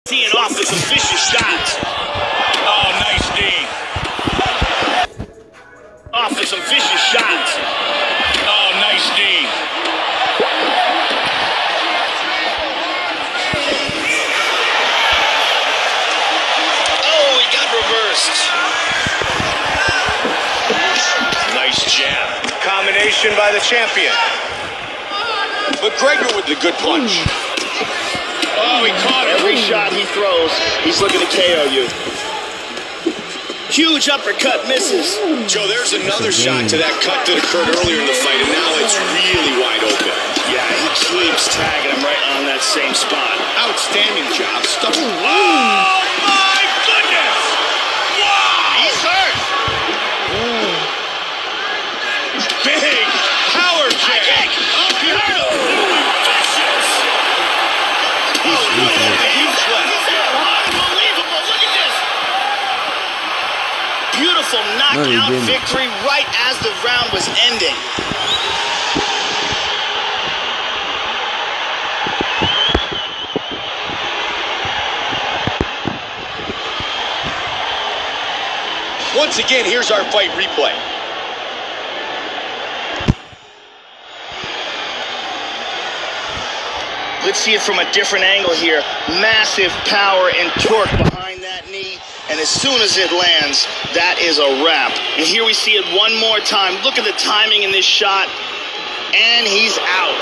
Teeing off with some vicious shots. Oh, nice knee. Off with some vicious shots. Oh, nice knee. Oh, he got reversed. Nice jab. Combination by the champion. McGregor with the good punch. Oh, he caught it. Every shot he throws, he's looking to KO you. Huge uppercut misses. Joe, there's another shot to that cut that occurred earlier in the fight, and now it's really wide open. Yeah, he keeps tagging him right on that same spot. Outstanding job. Oh, my goodness! Wow! He's hurt. Big power kick. Oh, he hurt him. Vicious. Unbelievable. Look at this. Beautiful knockout victory right as the round was ending. Once again, here's our fight replay. Let's see it from a different angle here. Massive power and torque behind that knee. And as soon as it lands, that is a wrap. And here we see it one more time. Look at the timing in this shot. And he's out.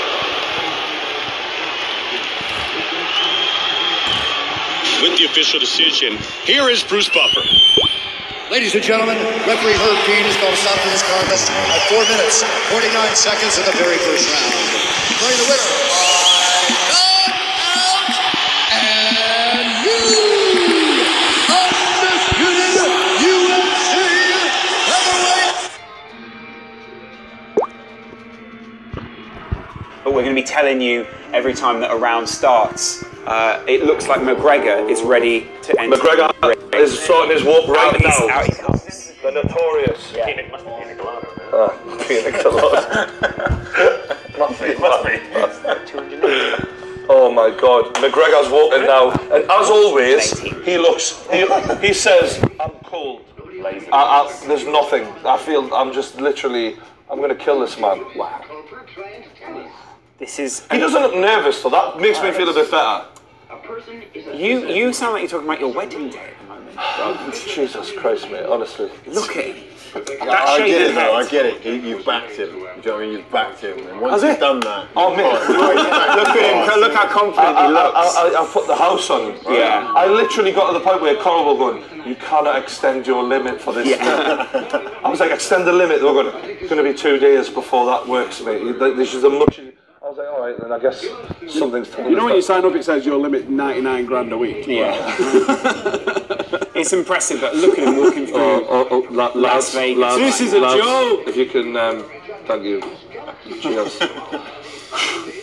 With the official decision, here is Bruce Buffer. Ladies and gentlemen, referee Herb Dean is going to stop this contest at 4 minutes, 49 seconds of the very first round. Declaring the winner. But we're going to be telling you every time that a round starts. It looks like McGregor is ready to enter. McGregor is starting his walk right now. Out he comes. The notorious. Yeah. Must be Pina Colada. Pina Colada. Must be. 280. Oh my God. McGregor's walking now. And as always, he looks, he says, I'm cold. There's nothing. I feel I'm just literally, I'm going to kill this man. Wow. This is. He doesn't look nervous, so that makes me feel a bit better. You sound like you're talking about your wedding day at the moment. Jesus Christ, mate, honestly. Look at him. I get it, though. I get it. You've backed him. Do you know what I mean? You've backed him. And once you've done that... Oh, mate. Look at him. Look how confident he looks. I put the house on. Yeah. I literally got to the point where Coral was going, you cannot extend your limit for this. Yeah. I was like, extend the limit. They were going, it's going to be 2 days before that works, mate. This is a much... I was like, all right, then I guess something's... You know when you sign up, it says your limit 99 grand a week. Yeah. It's impressive, but look at him walking through Las Vegas. Lads, This is a joke. If you can, thank you. Cheers.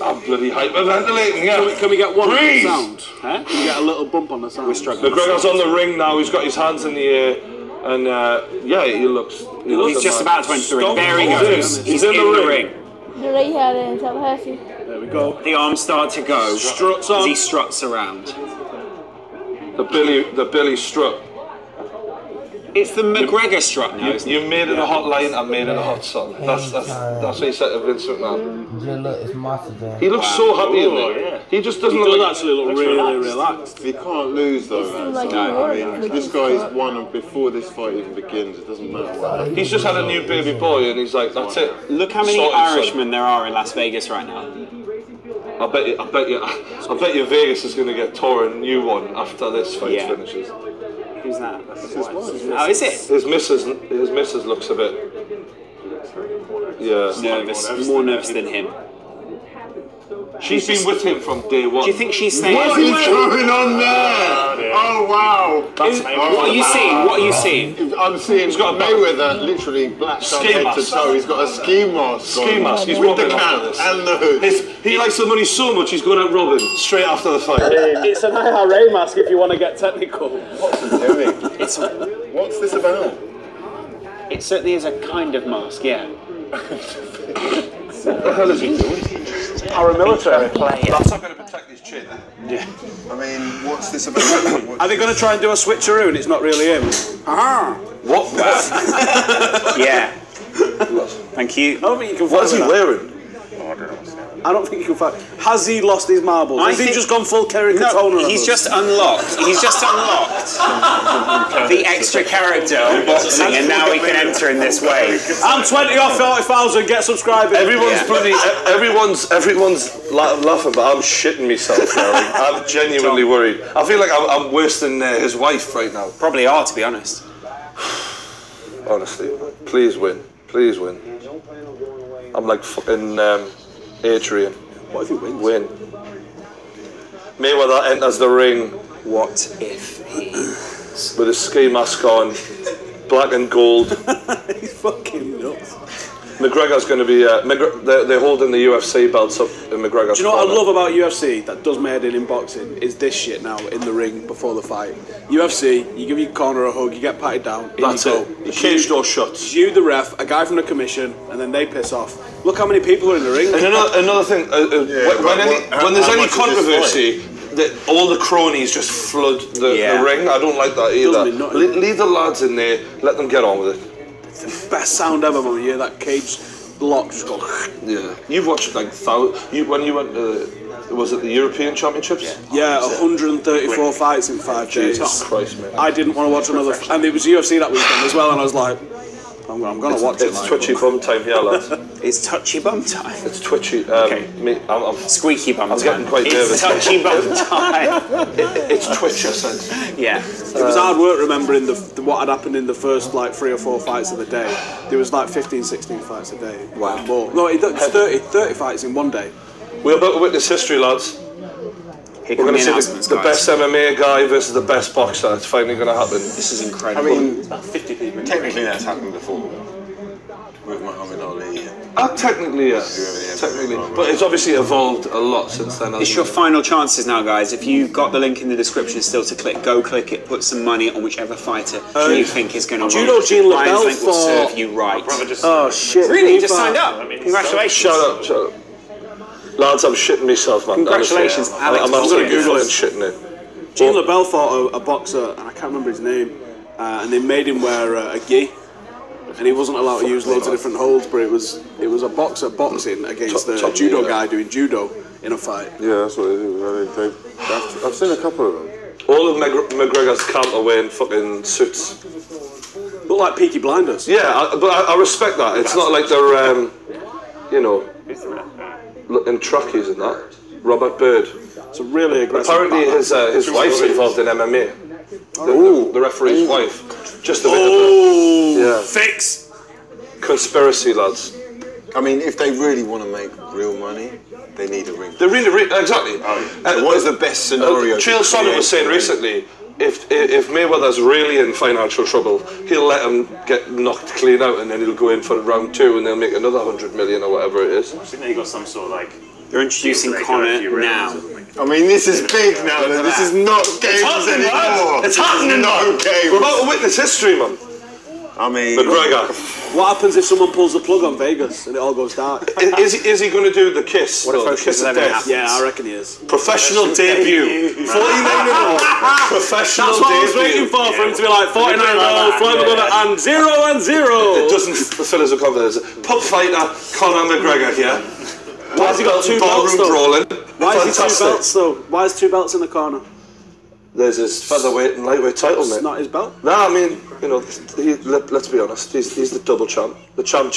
I'm bloody hyperventilating, yeah. Can we get one sound? Huh? Can we get a little bump on the sound? We're struggling. McGregor's on the ring now, he's got his hands in the air, and yeah, he looks... He's just about to enter the ring. There he goes. He's in the ring. There we go. The arms start to go. Struts as on. he struts around. The Billy strut. It's the McGregor strut now, isn't it? You made it a hot line, I made it a hot sun. That's what he said to Vince McMahon. He looks so happy in it. He just doesn't He look does like... actually look really relaxed. He can't lose, though, man. I mean, this guy's won before this fight even begins. It doesn't matter what happens. He's just had a new baby boy, and he's like, that's it. Look how many Sorted, Irishmen there are in Las Vegas right now. I bet you Vegas is going to get tore a new one after this fight finishes. Who's that? Oh, is it? His missus looks a bit... Yeah. Nervous. More nervous than him. She's been with him from day one. Do you think she's saying... What is going on there? Oh, wow. What are you seeing? What are you seeing? I'm seeing He's got a Mayweather literally blacked out Ski head mask. to toe. He's got a ski mask Ski on. mask. He's with robbing the after cap this. and the hood. He likes the money so much, he's going out robbing straight after the fight. It's an IRA mask if you want to get technical. What's he doing? What's this about? It certainly is a kind of mask, yeah. What the hell is he doing? Paramilitary. That's not going to protect his chin. Yeah. I mean, what's this about? Are they going to try and do a switcheroo and it's not really him? Aha! What? Yeah. Thank you. I don't think you can What is he that. wearing? I don't think you can find. Has he lost his marbles? I Has he think- just gone full Kerry No, Katona? he's just unlocked. He's just unlocked the extra character of boxing, and now he can enter in this way. I'm 20 off 40,000. Get subscribing. Everyone's Yeah. bloody. Everyone's laughing, but I'm shitting myself now. I'm genuinely worried. I feel like I'm worse than his wife right now. Probably are, to be honest. Honestly, please win. Please win. I'm like fucking Adrian. What if he wins? Win. Mayweather enters the ring What if he? with his ski mask on, black and gold. He's fucking nuts. McGregor's going to be. They're holding the UFC belts up in McGregor's. Do you know what I corner. love about UFC that does made in boxing is this shit now in the ring before the fight. UFC, you give your corner a hug, you get patted down, in That's you go. it. The cage door shuts. It's you, the ref, a guy from the commission, and then they piss off. Look how many people are in the ring. And another thing, when there's how any much is this controversy, all the cronies just flood the ring. I don't like that either. Doesn't it not? Leave the lads in there, let them get on with it. It's the best sound ever when you hear that cage lock just go. Yeah. You've watched like when you went to, was it the European Championships? Yeah, 134 fights in 5 days. Jesus Christ, man. I didn't want to watch another, and it was UFC that weekend as well, and I was like, I'm going to watch it. It's like. twitchy bum time here, lads. It's touchy bum time. It's twitchy. Okay. I'm Squeaky bum time. I'm getting quite nervous. It's touchy bum time. It's twitch, I said. Yeah. It was hard work remembering what had happened in the first like 3 or 4 fights of the day. There was like 15, 16 fights a day. Wow. More. No, it's 30 fights in one day. We're about to witness history, lads. Here We're come going the to see announcements, the guys. best MMA guy versus the best boxer. It's finally going to happen. This is I incredible. mean, technically that's happened before with Muhammad Ali. Technically, yeah. Technically. But it's obviously evolved a lot since then. It's your final chances now, guys. If you've got the link in the description still to click, go click it, put some money on whichever fighter you think is going to win. Judo Jean Ryan's LaBelle link will for- serve you right. Oh shit! Really? You just signed up? Congratulations. Shut up. Lads, I'm shitting myself, man. Congratulations, Honestly. Alex. I'm absolutely Google it. shitting it. Jean LaBelle fought a boxer, and I can't remember his name, and they made him wear a gi, and he wasn't allowed to use loads of different holds. But it was a boxer boxing against a Top judo leader. guy doing judo in a fight. Yeah, that's what it is. I've seen a couple of them. All of McGregor's counterweight fucking suits. Look like Peaky Blinders. Yeah, but I respect that. It's not like they're, in trackies and that. Robert Bird. It's a really aggressive. Apparently his wife's involved in MMA. The referee's wife. Just a bit of a Fix. conspiracy, lads. I mean, if they really want to make real money, they need a ring. They really exactly. What is the best scenario? Chael Sonnen was saying recently, if Mayweather's really in financial trouble, he'll let him get knocked clean out, and then he'll go in for round 2, and they'll make another 100 million or whatever it is. I think they got some sort of like. You're introducing Connor now. I mean, this is big now. This is not games happening, anymore. lads. It's happening. No games. We're about to witness history, man. I mean, McGregor. What happens if someone pulls the plug on Vegas and it all goes dark? Is he going to do the kiss? What if the Ocean's kiss of 11 death? happens? Yeah, I reckon he is. Professional debut. 49 and 0. Professional That's what I was debut. waiting for him to be like 49 goals, Floyd McGregor, and 0-0. It doesn't fill us with confidence. Pub fighter Conor McGregor here. Why has he got 2 belts though? brawling. Why is he 2 Fantastic. belts though? Why is 2 belts in the corner? There's his featherweight and lightweight title, It's mate. not his belt. No, I mean, let's be honest. He's the double champ, the champ.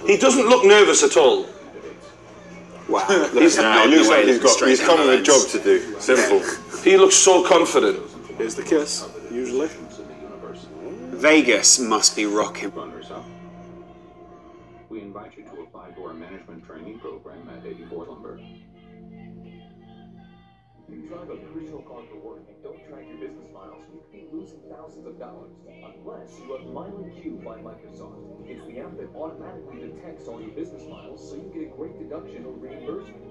He doesn't look nervous at all. Wow. he looks like he's come with a job to do. Simple. He looks so confident. Here's the kiss, usually. Vegas must be rocking. We invite you to apply to our management training program at 84 Lumber. You drive a personal car to work and don't track your business miles, you could be losing thousands of dollars. Unless you have MileIQ by Microsoft. It's the app that automatically detects all your business miles so you get a great deduction or reimbursement.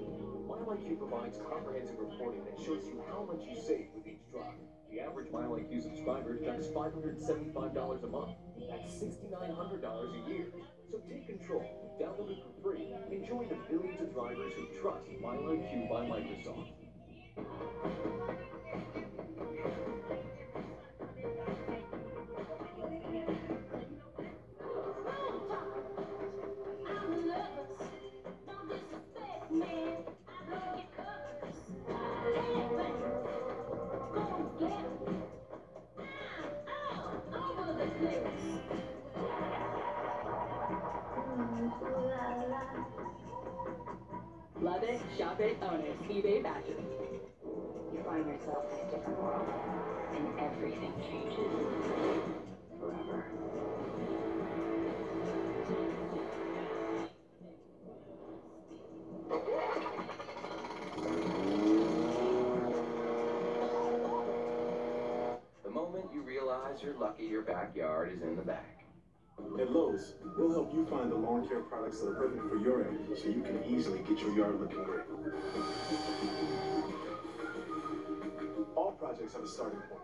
MileIQ provides comprehensive reporting that shows you how much you save with each drive. The average MileIQ subscriber deducts $575 a month. That's $6,900 a year. So take control. Download it for free. Enjoy the billions of drivers who trust MyLiQ by Microsoft. Love it, shop it, own it. eBay Battery. You find yourself in a different world, and everything changes forever. The moment you realize you're lucky your backyard is in the back. At Lowe's, we'll help you find the lawn care products that are perfect for your area so you can easily get your yard looking great. All projects have a starting point.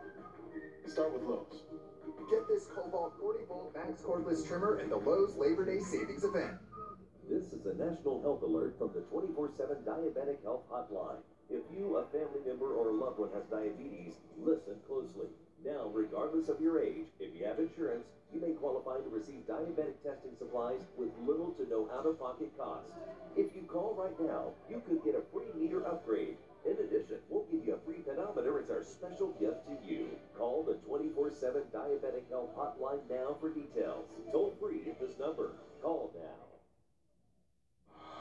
Start with Lowe's. Get this Cobalt 40-volt max cordless trimmer at the Lowe's Labor Day Savings Event. This is a national health alert from the 24/7 Diabetic Health Hotline. If you, a family member, or a loved one has diabetes, listen closely. Now, regardless of your age, if you have insurance, you may qualify to receive diabetic testing supplies with little to no out-of-pocket cost. If you call right now, you could get a free meter upgrade. In addition, we'll give you a free pedometer as our special gift to you. Call the 24/7 Diabetic Health Hotline now for details. Toll free at this number. Call now.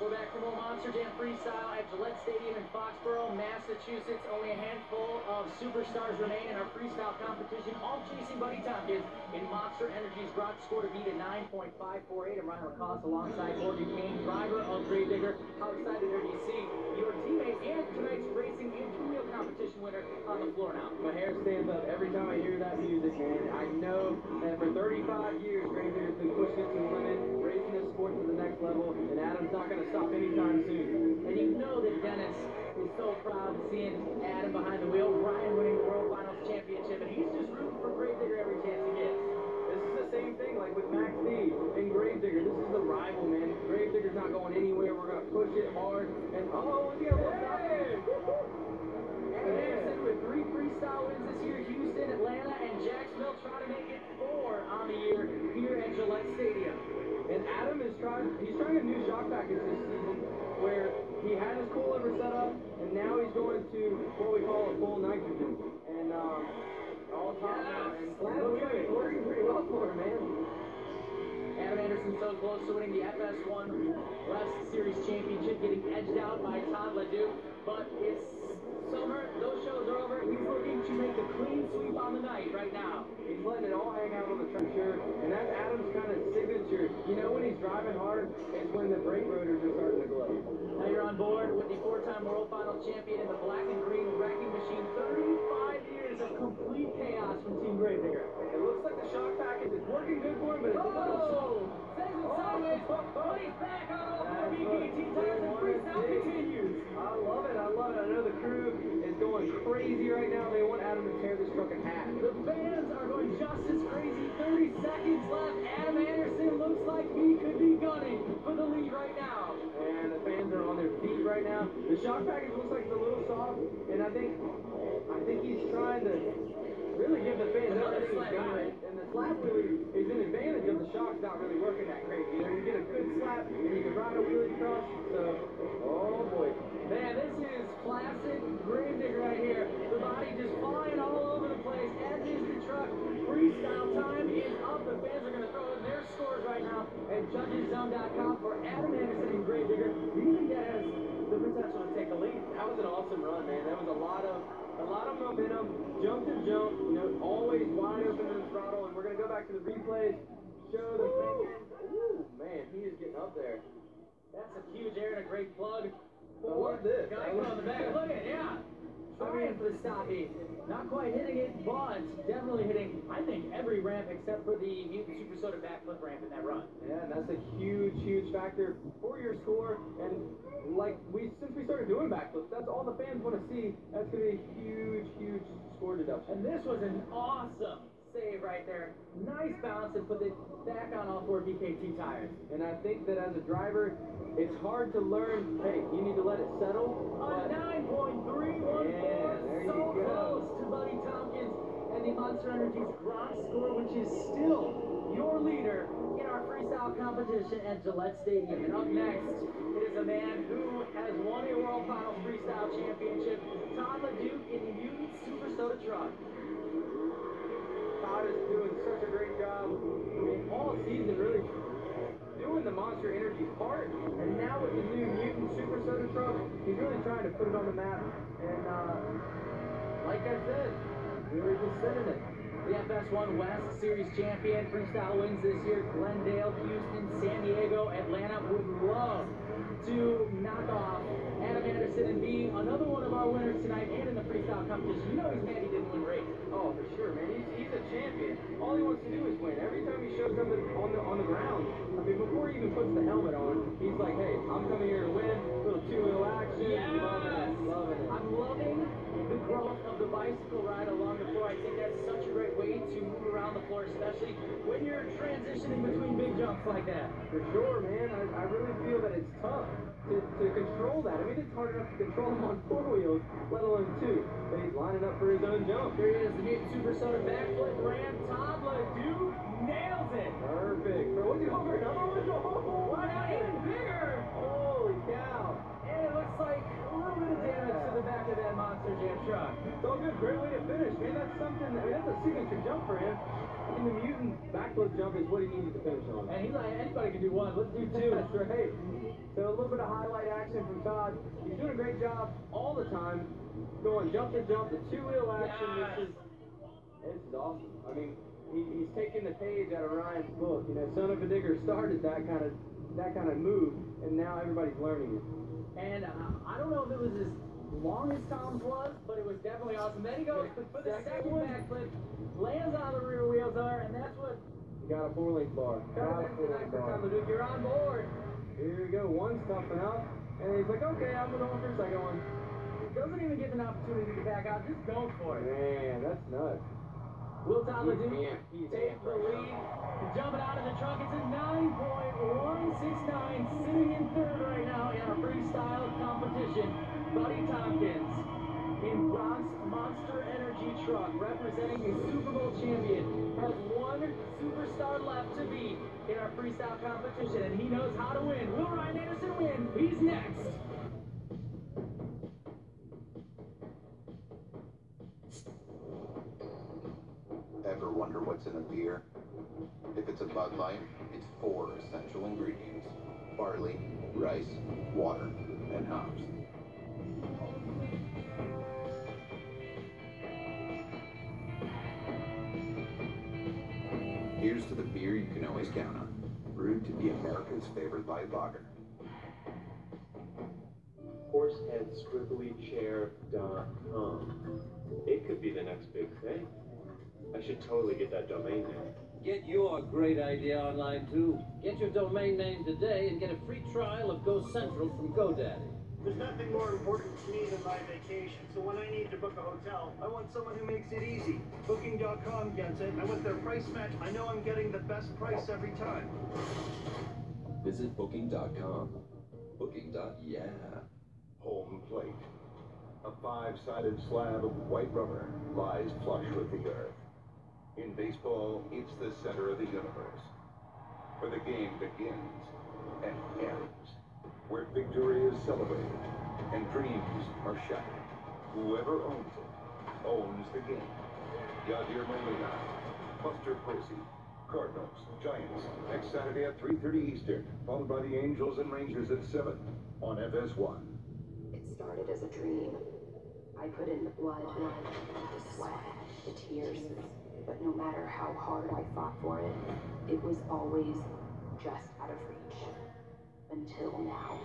We're back for more Monster Jam Freestyle at Gillette Stadium in Foxborough, Massachusetts. Only a handful of superstars remain in our freestyle competition, all chasing Buddy Tompkins in Monster Energy's brought score to beat at 9.548. I'm Ryan Lacoste alongside Morgan Kane, driver of Gravedigger. How excited are you to see your teammates and tonight's racing and two-wheel competition winner on the floor now? My hair stands up every time I hear that music, man. I know that for 35 years, Gravedigger's been pushing it to the limit, raising this sport to the next level, and Adam's not going to stop anytime soon. And you know that Dennis is so proud of seeing Adam behind the wheel, Ryan winning the World Finals Championship, and he's just rooting for Gravedigger every chance he gets. This is the same thing, like with Max D and Gravedigger. This is the rival, man. Gravedigger's not going anywhere. We're going to push it hard. And oh, look at that. Anderson with 3 freestyle wins this year, Houston, Atlanta, and Jacksonville trying to make it 4 on the year here at Gillette Stadium. And Adam is he's trying a new shock package this season where he had his coilover set up, and now he's going to what we call a full nitrogen. And all top now, and it's working pretty well for him, man. Adam Anderson so close to winning the FS1 West Series Championship, getting edged out by Todd LeDuc, but it's summer, those shows are over. He's looking to make a clean sweep on the night right now. He's letting it all hang out on the track, sure, and that's Adam's kind of signature. You know when he's driving hard, it's when the brake rotors are starting to glow. Now you're on board with the 4-time World Final champion in the black and green wrecking machine. 35 years of complete chaos from Team Gravedigger. It looks like the shock package is working good for him, but it's a little slow. Sends it sideways, but he's back on all 4 BKT tires and freestyle continues. I love it, I love it. I know the crew is going crazy right now. They want Adam to tear this truck in half. The fans are going just as crazy. 30 seconds left. Adam Anderson looks like he could be gunning for the lead right now. And the fans are on their feet right now. The shock package looks like it's a little soft, and I think he's trying to really give the fans everything he's got. And the slap wheelie is an advantage of the shock's not really working that great. You know, you get a good slap and you can ride a wheelie cross. So, oh boy. Man, this is classic Gravedigger right here. The body just flying all over the place, as is the truck. Freestyle time is up. The fans are going to throw in their scores right now at judgeszone.com for Adam Anderson and Gravedigger. Do you think that has the potential to take the lead? That was an awesome run, man. That was a lot of momentum, jump to jump, you know, always wide open in the throttle. And we're going to go back to the replays, show the fans. Ooh, man, he is getting up there. That's a huge air and a great plug. I love this. Guy on the back. Look at it, yeah. Trying for the stoppie. Not quite hitting it, but definitely hitting, I think, every ramp except for the Mutant Super Soda backflip ramp in that run. Yeah, and that's a huge, huge factor for your score. And like since we started doing backflips, that's all the fans want to see. That's going to be a huge, huge score deduction. And this was an awesome save right there. Nice bounce and put it back on all four BKT tires. And I think that as a driver, it's hard to learn, hey, you need to let it settle. A 9.314, there so you go. close to Buddy Tompkins and the Monster Energy's Gronk score, which is still your leader in our freestyle competition at Gillette Stadium. And up next, it is a man who has won a World Finals Freestyle Championship, Todd LeDuc in the Mutant Super Soda Truck. Todd is doing such a great job. I mean, all season, really doing the Monster Energy part, and now with the new Mutant Super Soda Truck, he's really trying to put it on the map. And like I said, we were just sending it. The FS1 West Series champion, freestyle wins this year. Glendale, Houston, San Diego, Atlanta would love to knock off Adam Anderson and be another one of our winners tonight and in the freestyle competition. You know he's mad he didn't win race. Oh, for sure, man. He's a champion. All he wants to do is win. Every time he shows up on the ground, I mean, before he even puts the helmet on, he's like, hey, I'm coming here to win. Little two-wheel action. Yes! Loving it. I'm loving the growth of the bicycle ride along the floor. I think that's such a great way to move around the floor, especially when you're transitioning between big jumps like that. For sure, man. I really feel that it's tough to control that. I mean, it's hard enough to control him on four wheels, let alone two. But he's lining up for his own jump. Here he is, the Mutant Super Soda backflip ram. Todd LeDuc nails it. Perfect. Bro, what's he over? Another one? Oh, why not even bigger? Holy cow. And it looks like a little bit of damage to the back of that Monster Jam truck. It's all good. Great way to finish, man. That's something. I mean, that's a signature jump for him. I mean, the Mutant backflip jump is what he needed to finish on. And he's like, anybody can do one. Let's do two. That's right. So a little bit of highlight action from Todd. He's doing a great job all the time. Going jump to jump, the two-wheel action. Yes. This is awesome. I mean, he's taking the page out of Ryan's book. You know, Son of a Digger started that kind of move, and now everybody's learning it. And I don't know if it was as long as Tom's was, but it was definitely awesome. Then he goes for the second backflip, lands on the rear wheels are, and that's what. You got a 4-link bar. Got a 4-link bar. You're on board. Here we go. One's tough enough, and he's like, okay, I'm going for a second one. He doesn't even get an opportunity to back out. Just go for it. Man, that's nuts. Will Todd LeDuc take the lead? Jumping out of the truck, it's a 9.169, sitting in third right now in our freestyle competition. Buddy Tompkins in Gronk's Monster Energy truck, representing the Super Bowl champion, has one superstar left to beat in our freestyle competition, and he knows how to win. Will Ryan Anderson win? He's next. Ever wonder what's in a beer? If it's a Bud Light, it's 4 essential ingredients: barley, rice, water, and hops. Here's to the beer you can always count on, brewed to be America's favorite light lager. horseheadscribblychair.com. It could be the next big thing. I should totally get that domain name. Get your great idea online too. Get your domain name today and get a free trial of Go Central from GoDaddy. There's nothing more important to me than my vacation, so when I need to book a hotel, I want someone who makes it easy. Booking.com gets it, and with their price match, I know I'm getting the best price every time. Visit Booking.com. Booking.yeah. Home plate. A 5-sided slab of white rubber lies flush with the earth. In baseball, it's the center of the universe, where the game begins and ends, where victory is celebrated and dreams are shattered. Whoever owns it, owns the game. Yadier Molina, Buster Posey, Cardinals, Giants, next Saturday at 3:30 Eastern, followed by the Angels and Rangers at 7 on FS1. It started as a dream. I put in the blood, the sweat, the tears. But no matter how hard I fought for it, it was always just out of reach. Until now.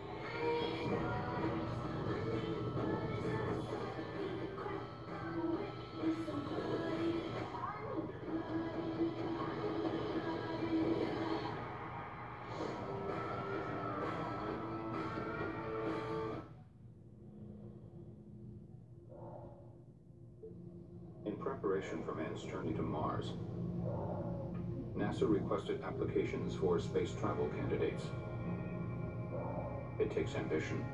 In preparation for man's journey to Mars, NASA requested applications for space travel candidates. It takes ambition,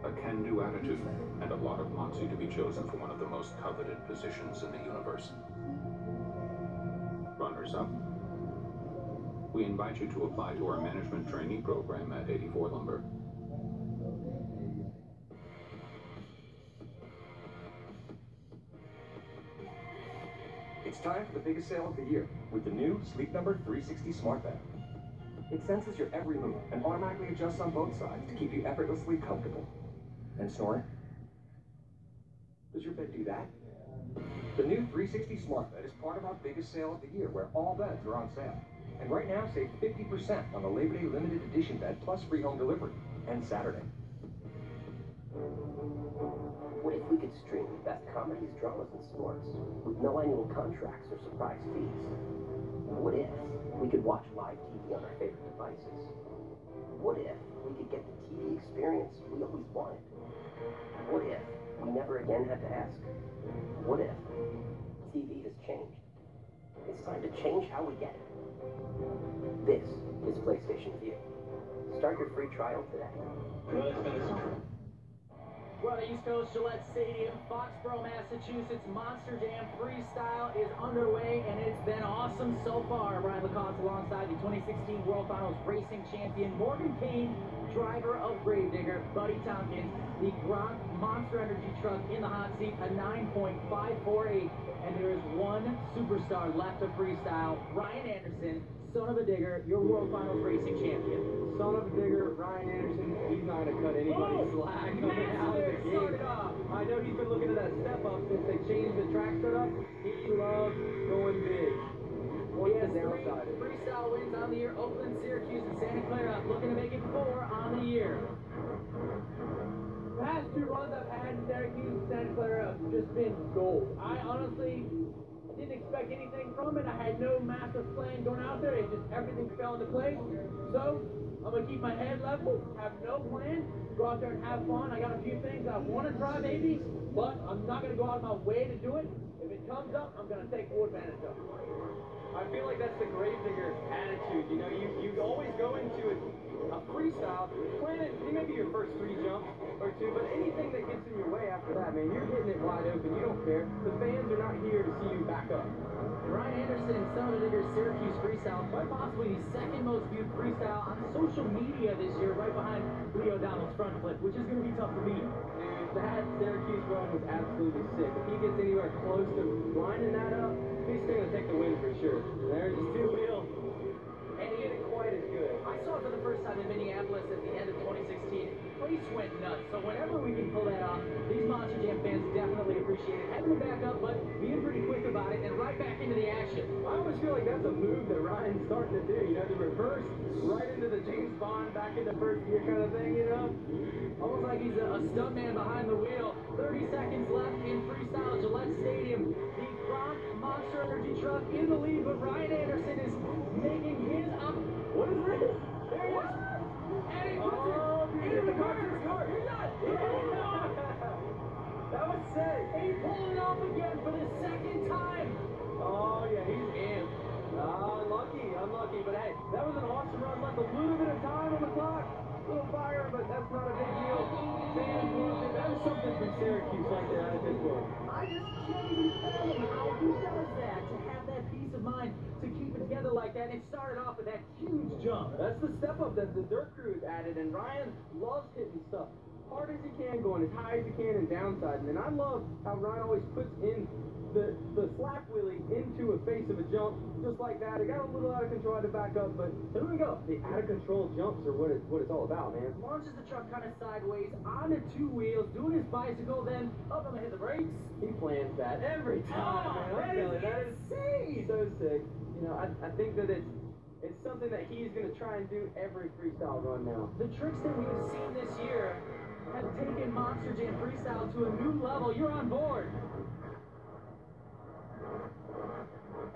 a can-do attitude, and a lot of moxie to be chosen for one of the most coveted positions in the universe. Runners-up, we invite you to apply to our management trainee program at 84 Lumber. It's time for the biggest sale of the year with the new Sleep Number 360 smart bed. It senses your every move and automatically adjusts on both sides to keep you effortlessly comfortable. And snoring? Does your bed do that? The new 360 smart bed is part of our biggest sale of the year, where all beds are on sale. And right now, save 50% on the Labor Day limited edition bed plus free home delivery and Saturday. What if we could stream the best comedies, dramas, and sports with no annual contracts or surprise fees? What if we could watch live TV on our favorite devices? What if we could get the TV experience we always wanted? What if we never again had to ask? What if TV has changed? It's time to change how we get it. This is PlayStation View. Start your free trial today. We're on the East Coast, Gillette Stadium, Foxborough, Massachusetts. Monster Jam Freestyle is underway, and it's been awesome so far. Brian Lacoste alongside the 2016 World Finals Racing Champion Morgan Kane, driver of Gravedigger, Buddy Tompkins, the Gronk Monster Energy truck in the hot seat, a 9.548. And there is one superstar left of freestyle, Ryan Anderson, son of a digger, your World Finals Racing Champion. Son of a digger, Ryan Anderson, he's not going to cut anybody slack coming out of the gate. I know he's been looking at that step up since they changed the track setup. He loves going big. What's the downside? Freestyle wins on the year, Oakland, Syracuse, and Santa Clara, looking to make it 4 on the year. The past 2 runs I've had in Syracuse and Santa Clara have just been gold. I honestly didn't expect anything from it. I had no massive plan going out there. It just, everything fell into place. So, I'm going to keep my head level, have no plan, go out there and have fun. I got a few things I want to try maybe, but I'm not going to go out of my way to do it. If it comes up, I'm going to take full advantage of it. I feel like that's the Gravedigger attitude. You know, you always go into a freestyle, planning maybe your first 3 jumps or 2, but anything that gets in your way after that, man, you're hitting it wide open. You don't care. The fans are not here to see you back up. Ryan Anderson, son of a digger, Syracuse freestyle, quite possibly the second most viewed freestyle on social media this year, right behind Leo Donald's front flip, which is going to be tough to beat. Dude, that Syracuse run was absolutely sick. If he gets anywhere close to lining that up, he's still going to take the win for sure. There's his 2-wheel. And he did it quite as good. I saw it for the first time in Minneapolis at the end of 2016. Place went nuts. So whenever we can pull that off, these Monster Jam fans definitely appreciate it. Having to back up, but being pretty quick about it and right back into the action. I always feel like that's a move that Ryan's starting to do. You know, the reverse, right into the James Bond, back into first gear kind of thing, you know? Almost like he's a stuntman behind the wheel. 30 seconds left in freestyle, Gillette Stadium. The Gronk Monster Energy truck in the lead, but Ryan Anderson is making his up. What is this? There he is. And he puts it into the cart. That was sick. And he pulled it off again for the second time. Oh, yeah, he's in. Unlucky, but hey, that was an awesome run. Left a little bit of time on the clock. A little fire, but that's not a big deal. Fans loved it. That was something from Syracuse right there out of this world. I just can't even fathom how he does that, to have that peace of mind, to keep it together like that. And it started off with that huge jump. That's the step up that the dirt crew has added, and Ryan loves hitting stuff hard as he can, going as high as he can and downside. And I love how Ryan always puts in the slap wheelie into a face of a jump, just like that. It got a little out of control, had to back up, but here we go. The out of control jumps are what it's all about, man. Launches the truck kind of sideways onto 2 wheels, doing his bicycle, then up and hit the brakes. He plans that every time, man. I'm telling you, that is insane. So sick. You know, I think that it's something that he's going to try and do every freestyle run now. The tricks that we have seen this year have taken Monster Jam Freestyle to a new level. You're on board.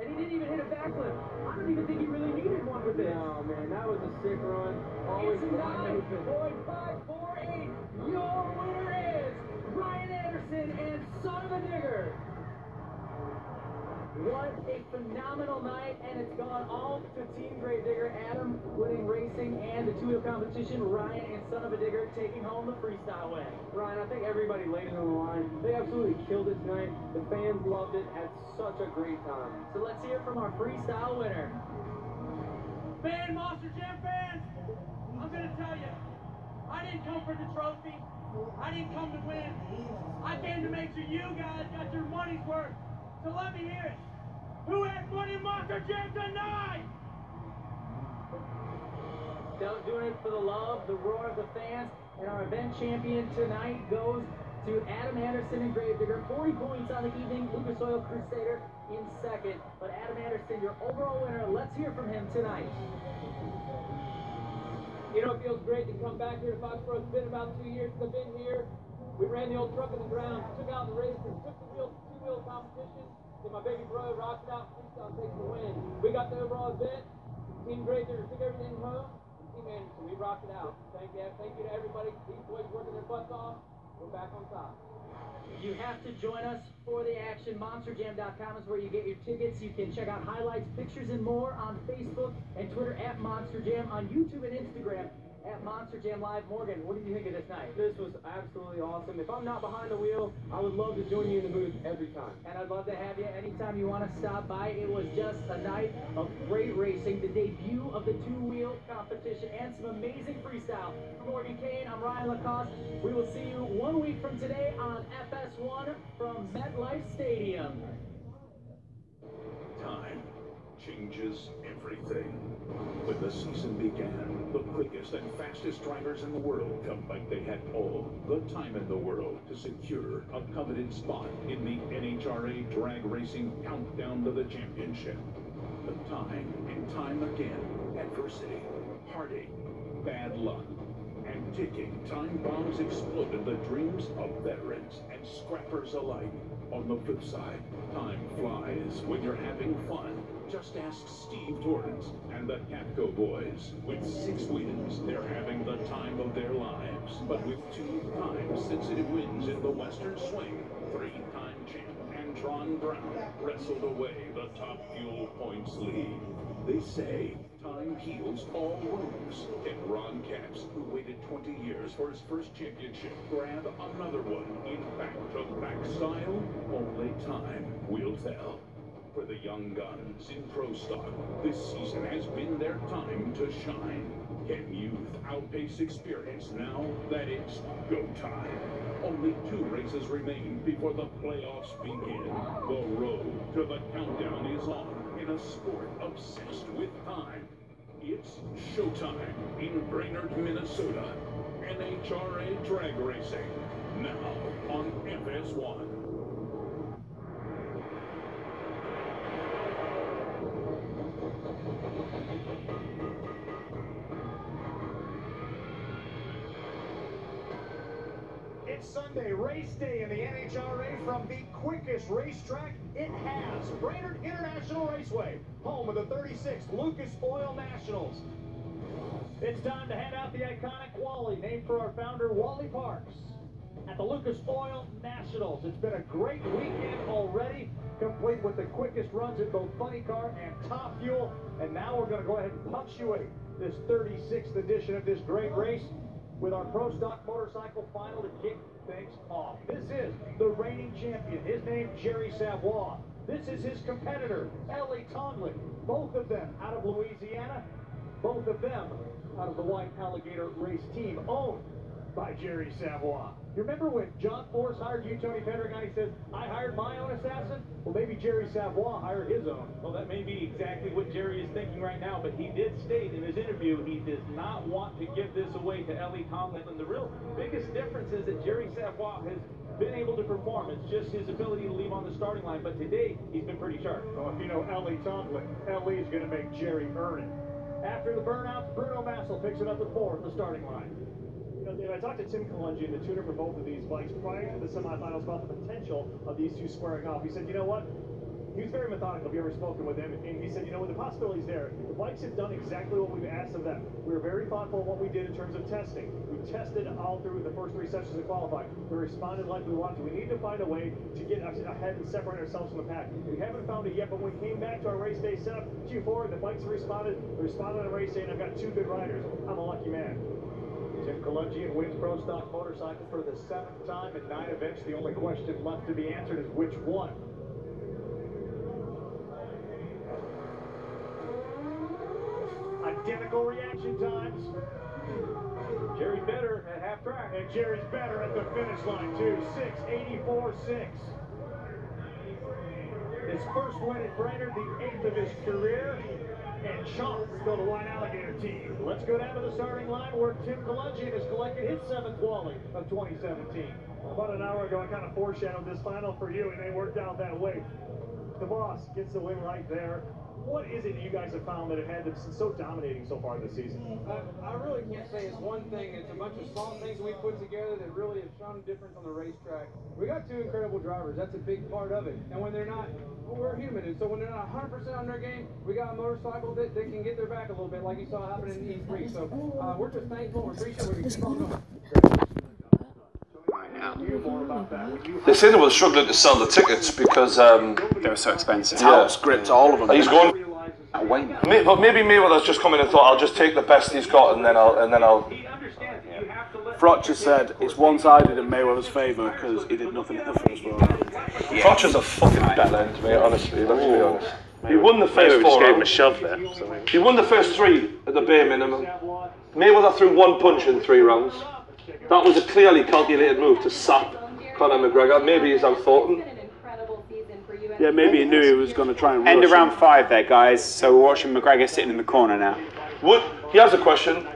And he didn't even hit a backflip. I don't even think he really needed one with this. No, man, that was a sick run. Always it's 9.548. Your winner is Ryan Anderson and son of a digger. What a phenomenal night, and it's gone all to Team Gravedigger. Adam winning racing and the two-wheel competition. Ryan and Son of a Digger taking home the freestyle win. Ryan, I think everybody laid it on the line. They absolutely killed it tonight. The fans loved it. Had such a great time. So let's hear from our freestyle winner. Monster Jam fans, I'm going to tell you, I didn't come for the trophy. I didn't come to win. I came to make sure you guys got your money's worth. So let me hear it. Who had fun in Monster Jam tonight? Doing it for the love, the roar of the fans, and our event champion tonight goes to Adam Anderson and Gravedigger. 40 points on the evening. Lucas Oil Crusader in second. But Adam Anderson, your overall winner. Let's hear from him tonight. You know, it feels great to come back here to Foxborough. It's been about 2 years since I've been here. We ran the old truck in the ground, took out the races, took the two-wheel competition. Then my baby brother rocked it out, freestyle takes the win. We got the overall event. Team Gravedigger took everything home. Team Anderson, we rocked it out. Thank you to everybody. These boys working their butts off. We're back on top. You have to join us for the action. MonsterJam.com is where you get your tickets. You can check out highlights, pictures, and more on Facebook and Twitter at MonsterJam, on YouTube and Instagram at MonsterJam Live. Morgan, what did you think of this night? This was absolutely awesome. If I'm not behind the wheel, I would love to join you in the booth every time. And I'd love to have you anytime you want to stop by. It was just a night of great racing, the debut of the two-wheel competition, and some amazing freestyle. For Morgan Kane, I'm Ryan Lacoste. We will see you 1 week from today on FS1 from MetLife Stadium. Time changes everything. When the season began, the quickest and fastest drivers in the world felt like they had all the time in the world to secure a coveted spot in the NHRA drag racing countdown to the championship. But time and time again, adversity, heartache, bad luck, and ticking time bombs exploded the dreams of veterans and scrappers alike. On the flip side, time flies when you're having fun. Just ask Steve Torrance and the Capco boys. With 6 wins, they're having the time of their lives. But with 2 time-sensitive wins in the Western Swing, 3-time champ Antron Brown wrestled away the Top Fuel points lead. They say time heals all wounds. Can Ron Capps, who waited 20 years for his first championship, grab another one in back-to-back style? Only time will tell. For the young guns in Pro Stock, this season has been their time to shine. Can youth outpace experience now that it's go time? Only 2 races remain before the playoffs begin. The road to the countdown is on in a sport obsessed with time. It's showtime in Brainerd, Minnesota. NHRA drag racing, now on FS1. It's Sunday, race day in the NHRA from the quickest racetrack it has. Brainerd International Raceway, home of the 36th Lucas Oil Nationals. It's time to hand out the iconic Wally, named for our founder, Wally Parks, at the Lucas Oil Nationals. It's been a great weekend already, complete with the quickest runs in both Funny Car and Top Fuel. And now we're going to go ahead and punctuate this 36th edition of this great race with our Pro Stock Motorcycle final to kick things off. This is the reigning champion. His name, Jerry Savoy. This is his competitor, Ellie Tomlin. Both of them out of Louisiana. Both of them out of the White Alligator Race Team, owned by Jerry Savoy. You remember when John Force hired you, Tony Pendergast, he said, I hired my own assassin? Well, maybe Jerry Savoy hired his own. Well, that may be exactly what Jerry is thinking right now, but he did state in his interview he does not want to give this away to Ellie Tomlin. And the real biggest difference is that Jerry Savoy has been able to perform. It's just his ability to leave on the starting line, but today he's been pretty sharp. Well, if you know Ellie Tomlin, Ellie's going to make Jerry earn it. After the burnouts, Bruno Massel picks it up at 4 in the starting line. You know, Dave, I talked to Tim Kalungi, the tuner for both of these bikes, prior to the semifinals about the potential of these two squaring off. He said, you know what? He he's very methodical. If you ever spoken with him, and he said, you know, the possibility's there. The bikes have done exactly what we've asked of them. We were very thoughtful of what we did in terms of testing. We tested all through the first 3 sessions of qualifying. We responded like we wanted to. We need to find a way to get ahead and separate ourselves from the pack. We haven't found it yet, but when we came back to our race day setup, Q4, the bikes responded. They responded on race day, and I've got 2 good riders. I'm a lucky man. Tim Kalungian wins Pro Stock Motorcycle for the 7th time in 9 events. The only question left to be answered is which one. Identical reaction times. Jerry better at half track. And Jerry's better at the finish line, too. 6:84.6. His first win at Brainerd, the 8th of his career. And Chomp go to White Alligator team. Let's go down to the starting line where Tim Kalungian has collected his 7th Wally of 2017. About an hour ago, I kind of foreshadowed this final for you, and they worked out that way. The boss gets the win right there. What is it that you guys have found that have had them so dominating so far this season? I really can't say it's one thing. It's a bunch of small things we put together that really have shown a difference on the racetrack. We got 2 incredible drivers. That's a big part of it. And when they're not, we're human. And so when they're not 100% on their game, we got a motorcycle that can get their back a little bit, like you saw happen in E3. So we're just thankful. We're appreciative. We can keep on going. They said they were struggling to sell the tickets because they were so expensive. Yeah. Script all of them. He's going. But maybe Mayweather's just come in and thought, I'll just take the best he's got, and then I'll. Frotcher said it's one-sided in Mayweather's favour because he did nothing in the first round. Frotcher's a fucking bellend, mate. Honestly, let's be honest. He won the first 4 gave him a rounds. shove there. He won the first 3 at the bare minimum. Mayweather threw 1 punch in 3 rounds. That was a clearly calculated move to sap Conor McGregor. Maybe he's outthought him. Yeah, maybe he knew he was going to try and End rush of round him. 5 there, guys. So we're watching McGregor sitting in the corner now. He has a question.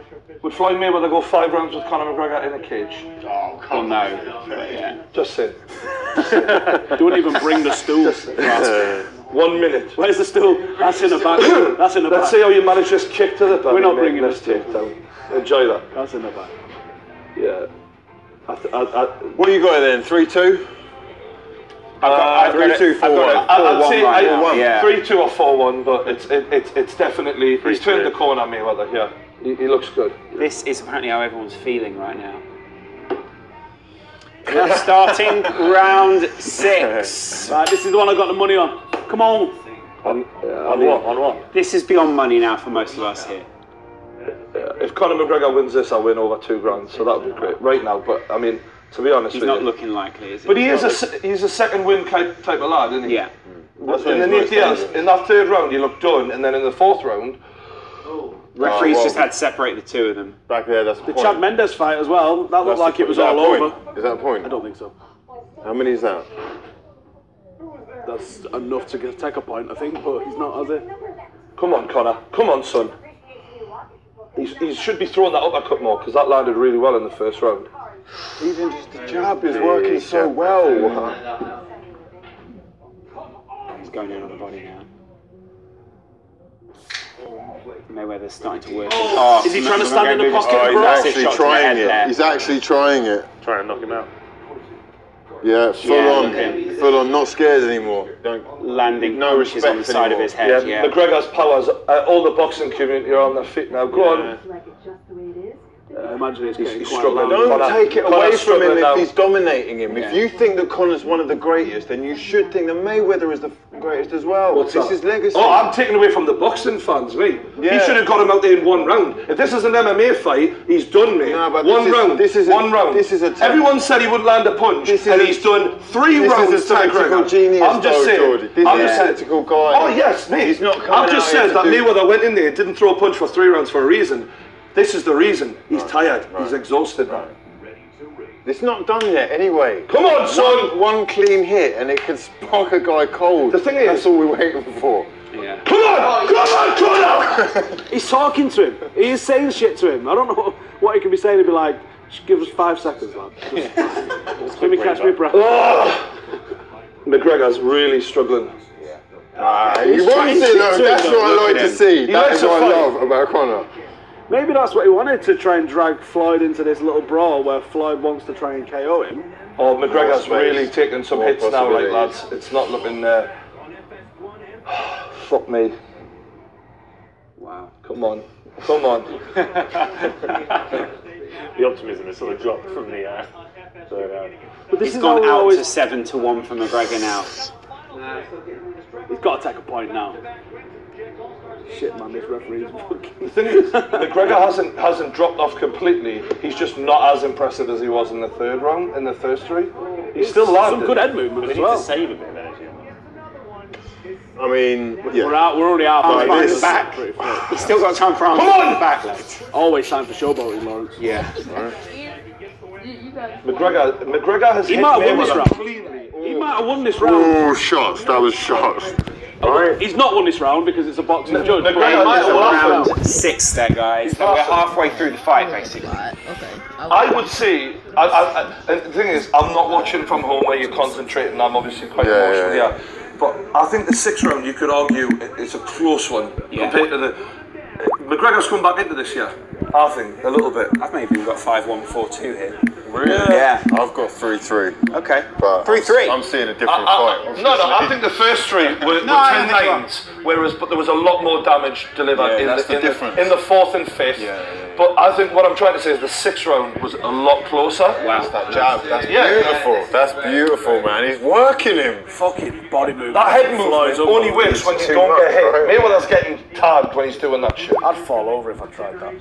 Would Floyd Mayweather go 5 rounds with Conor McGregor in a cage? Oh, come on. No. But yeah. Just say. Don't even bring the stool. 1 minute. Where's the stool? That's in the back. That's in the back. Let's see how you manage this kick to the back. We're not bringing this takedown. Enjoy that. That's in the back. Yeah. What you got then? 3-2? I've got 3-2, 4-1. I'd say 4-1, yeah. 3-2 or 4-1, but it's definitely he's turned the corner, Mayweather. Yeah, he looks good. This is apparently how everyone's feeling right now. Starting round 6. Right, this is the one I got the money on. Come on. On what? On what? This is beyond money now for most of us here. If Conor McGregor wins this, I'll win over $2 grand, so that would be great right now. But I mean, to be honest, he's not looking likely, is he? But he's a second win type of lad, isn't he? Yeah. In that 3rd round, he looked done, and then in the 4th round, referees just had to separate the 2 of them. Back there, that's the point. Chad Mendes fight as well. That looked like it was all over. Is that a point? I don't think so. How many is that? That's enough to take a point, I think, but he's not, has he? come on, Conor, come on, son. He should be throwing that uppercut more because that landed really well in the 1st round. Even just the jab is working so well. He's going in on the body now. Mayweather's starting to work. Oh, is he trying to stand in the pocket? Oh, he's actually trying it. He's actually trying it. Trying to knock him out. Yeah, full on, not scared anymore. Don't landing no punches on the side of his head. Yeah. McGregor's powers. All the boxing community are on their feet now. Go on. I imagine he's getting quite struggling. Don't take it away from him now. if he's dominating him. If you think that Conor's one of the greatest, then you should think that Mayweather is the greatest as well. What's this that? is legacy. Oh, I'm taking away from the boxing fans, mate. Yeah. He should have got him out there in 1 round. If this is an MMA fight, he's done, mate. No, but 1 round. This is one round. This is a Everyone said he wouldn't land a punch, and he's done 3 rounds This is a tactical McGregor. genius. I'm just saying. This is a tactical guy. Oh yes, mate. He's not coming I've just out said that here to Mayweather went in there, didn't throw a punch for 3 rounds for a reason. This is the reason. He's tired. He's exhausted. It's not done yet anyway. Come on, son! One clean hit and it can spark a guy cold. The thing is... That's all we're waiting for. Yeah. Come on! Come on! He's talking to him. He is saying shit to him. I don't know what he can be saying. He'd be like, just give us 5 seconds, lad. Just let me catch my breath. McGregor's really struggling. He wants it though. That's what I like to see. That is what I love about Conor. Maybe that's what he wanted, to try and drag Floyd into this little brawl where Floyd wants to try and KO him. Oh, McGregor's really taking some hits now, like lads. It's not looking fuck me. Wow. Come on. Come on. The optimism has sort of dropped from the but this he's is gone how out always... to 7-1 for McGregor now. He's got to take a point now. Shit, man, this referee's fucking... The thing is, McGregor hasn't dropped off completely. He's just not as impressive as he was in the third round, in the first three. He's still landed. Some good head movement as well. To save a bit of energy. I mean, yeah. We're already out. Oh, behind the back. He's still got time for arms. Come on! The back legs. Always time for showboating, Lawrence. Yeah. Right. McGregor has he hit might have won this Mayweather round. cleanly. He might have won this round. Oh, shots. That was shots. Right. He's not won this round because it's a boxing judge. McGregor might have won round 6 there, guys. We're halfway through the fight, basically. Right, okay. I would say, and the thing is, I'm not watching from home where you're concentrating. I'm obviously quite emotional here. But I think the 6th round, you could argue, it's a close one compared to the. McGregor's come back into this year, I think, a little bit. I've maybe got 5-1, 4-2 here. Really? Yeah. I've got 3-3. Okay. But 3-3. I'm seeing a different fight. No, I think the first 3 were 10-9s, but there was a lot more damage delivered in the 4th and 5th. But I think what I'm trying to say is the 6th round was a lot closer. Wow, that jab, that's beautiful. That's beautiful, man. He's working him. Fucking body movement. That head movement only works when you don't get hit. Mayweather's getting tagged when he's doing that shit. I'd fall over if I tried that.